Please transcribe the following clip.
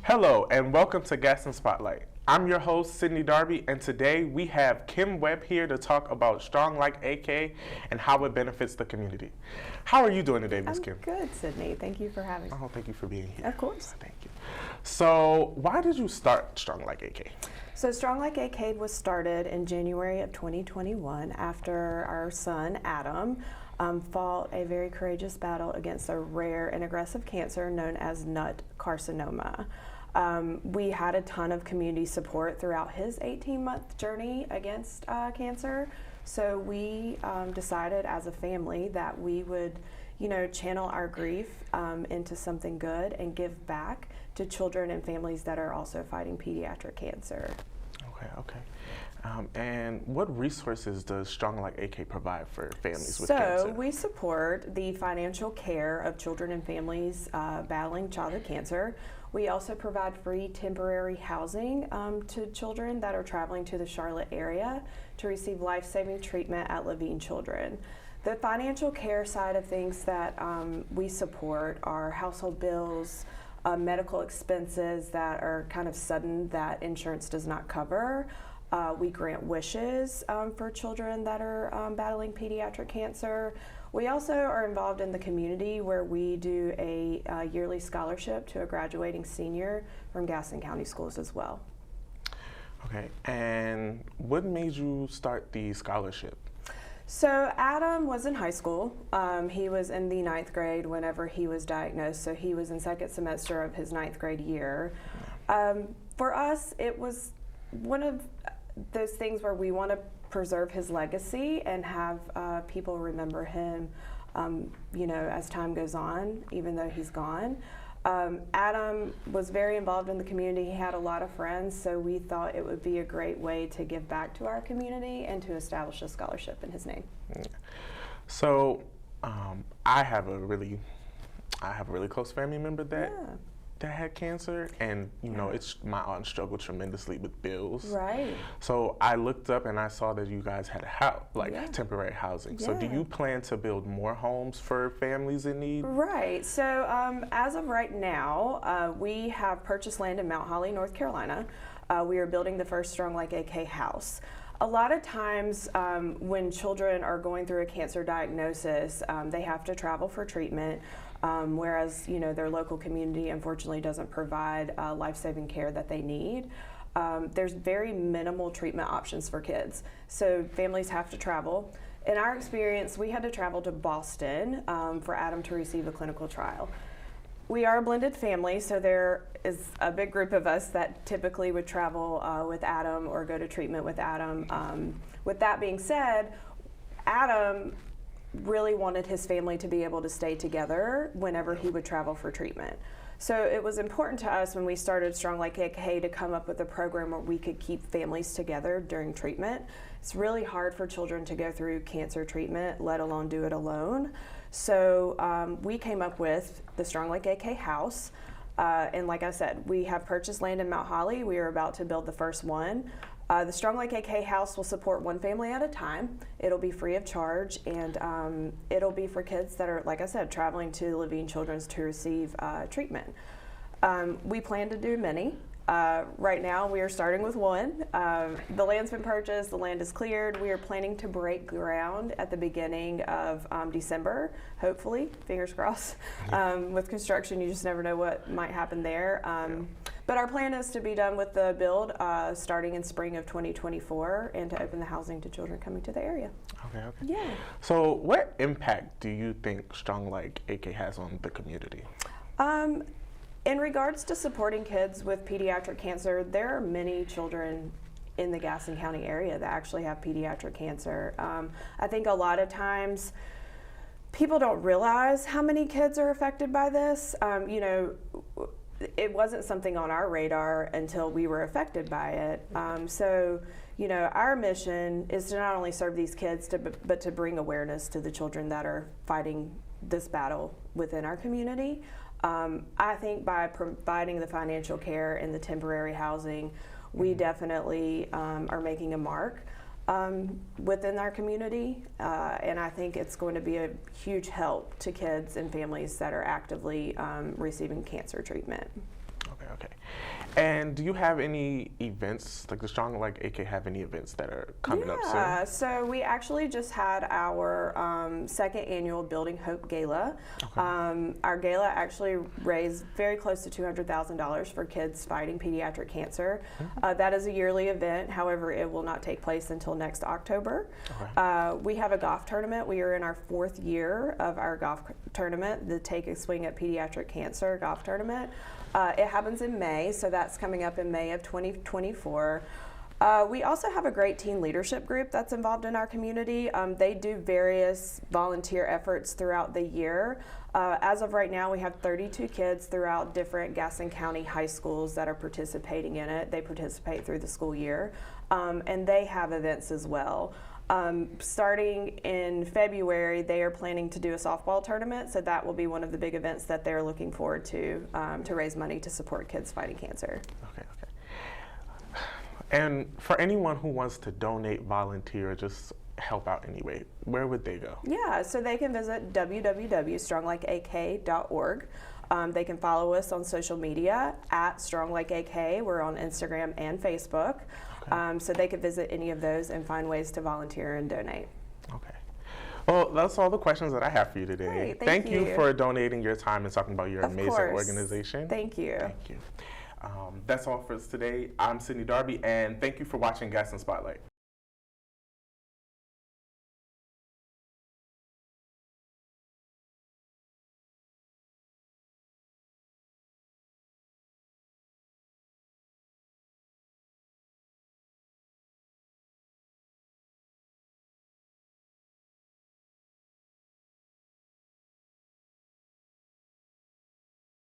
Hello and welcome to Gaston Spotlight. I'm your host, Sidney Darby, and today we have Kim Webb here to talk about Strong Like AK and how it benefits the community. How are you doing today, Ms. Kim? Good, Sidney. Thank you for having me. Oh, thank you for being here. Of course. Thank you. So, why did you start Strong Like AK? So Strong Like AK was started in January of 2021 after our son, Adam, fought a very courageous battle against a rare and aggressive cancer known as nut carcinoma. We had a ton of community support throughout his 18-month journey against cancer. So we decided as a family that we would, channel our grief into something good and give back to children and families that are also fighting pediatric cancer. Okay. And what resources does Strong Like AK provide for families with cancer? So we support the financial care of children and families battling childhood cancer. We also provide free temporary housing to children that are traveling to the Charlotte area to receive life-saving treatment at Levine Children. The financial care side of things that we support are household bills, medical expenses that are kind of sudden that insurance does not cover. We grant wishes for children that are battling pediatric cancer. We also are involved in the community where we do a yearly scholarship to a graduating senior from Gaston County Schools as well. Okay, and what made you start the scholarship? So Adam was in high school. He was in the 9th grade whenever he was diagnosed, so he was in second semester of his 9th grade year. For us, it was one of those things where we want to preserve his legacy and have people remember him, as time goes on, even though he's gone. Adam was very involved in the community. He had a lot of friends, so we thought it would be a great way to give back to our community and to establish a scholarship in his name. So, I have a really close family member that had cancer, and my aunt struggled tremendously with bills. Right. So I looked up and I saw that you guys had a house, temporary housing. So do you plan to build more homes for families in need? Right. So as of right now, we have purchased land in Mount Holly, North Carolina. We are building the first Strong Like AK house. A lot of times when children are going through a cancer diagnosis, they have to travel for treatment. Whereas their local community unfortunately doesn't provide life-saving care that they need. There's very minimal treatment options for kids, so families have to travel. In our experience, we had to travel to Boston for Adam to receive a clinical trial. We are a blended family, so there is a big group of us that typically would travel with Adam or go to treatment with Adam. With that being said, Adam really wanted his family to be able to stay together whenever he would travel for treatment. So it was important to us when we started Strong Like AK to come up with a program where we could keep families together during treatment. It's really hard for children to go through cancer treatment, let alone do it alone. So we came up with the Strong Like AK house. And like I said, we have purchased land in Mount Holly. We are about to build the first one. The Strong Like AK house will support one family at a time. It'll be free of charge, and it'll be for kids that are, like I said, traveling to Levine Children's to receive treatment. We plan to do many. Right now, we are starting with one. The land's been purchased, the land is cleared. We are planning to break ground at the beginning of December, hopefully, fingers crossed. With construction, you just never know what might happen there. But our plan is to be done with the build starting in spring of 2024 and to open the housing to children coming to the area. Okay. Yeah. So what impact do you think Strong Like AK has on the community? In regards to supporting kids with pediatric cancer, there are many children in the Gaston County area that actually have pediatric cancer. I think a lot of times people don't realize how many kids are affected by this. It wasn't something on our radar until we were affected by it. So our mission is to not only serve these kids, but to bring awareness to the children that are fighting this battle within our community. I think by providing the financial care and the temporary housing, we definitely are making a mark within our community, and I think it's going to be a huge help to kids and families that are actively receiving cancer treatment. Okay. Okay. And do you have any events, like the Strong Like AK have any events that are coming up soon? Yeah, so we actually just had our second annual Building Hope Gala. Okay. Our gala actually raised very close to $200,000 for kids fighting pediatric cancer. That is a yearly event, however, it will not take place until next October. Okay. We have a golf tournament. We are in our 4th year of our golf tournament, the Take a Swing at Pediatric Cancer golf tournament. It happens in May, so that's coming up in May of 2024. We also have a great teen leadership group that's involved in our community. They do various volunteer efforts throughout the year. As of right now, we have 32 kids throughout different Gaston County high schools that are participating in it. They participate through the school year, and they have events as well. Starting in February, they are planning to do a softball tournament, so that will be one of the big events that they're looking forward to raise money to support kids fighting cancer. Okay. And for anyone who wants to donate, volunteer, just help out anyway, where would they go? Yeah, so they can visit www.stronglikeak.org. They can follow us on social media at StrongLikeAK. We're on Instagram and Facebook. Okay. So they could visit any of those and find ways to volunteer and donate. Okay. Well, that's all the questions that I have for you today. Great, thank you for donating your time and talking about your amazing organization. Thank you. Thank you. That's all for us today. I'm Sidney Darby, and thank you for watching Gaston Spotlight.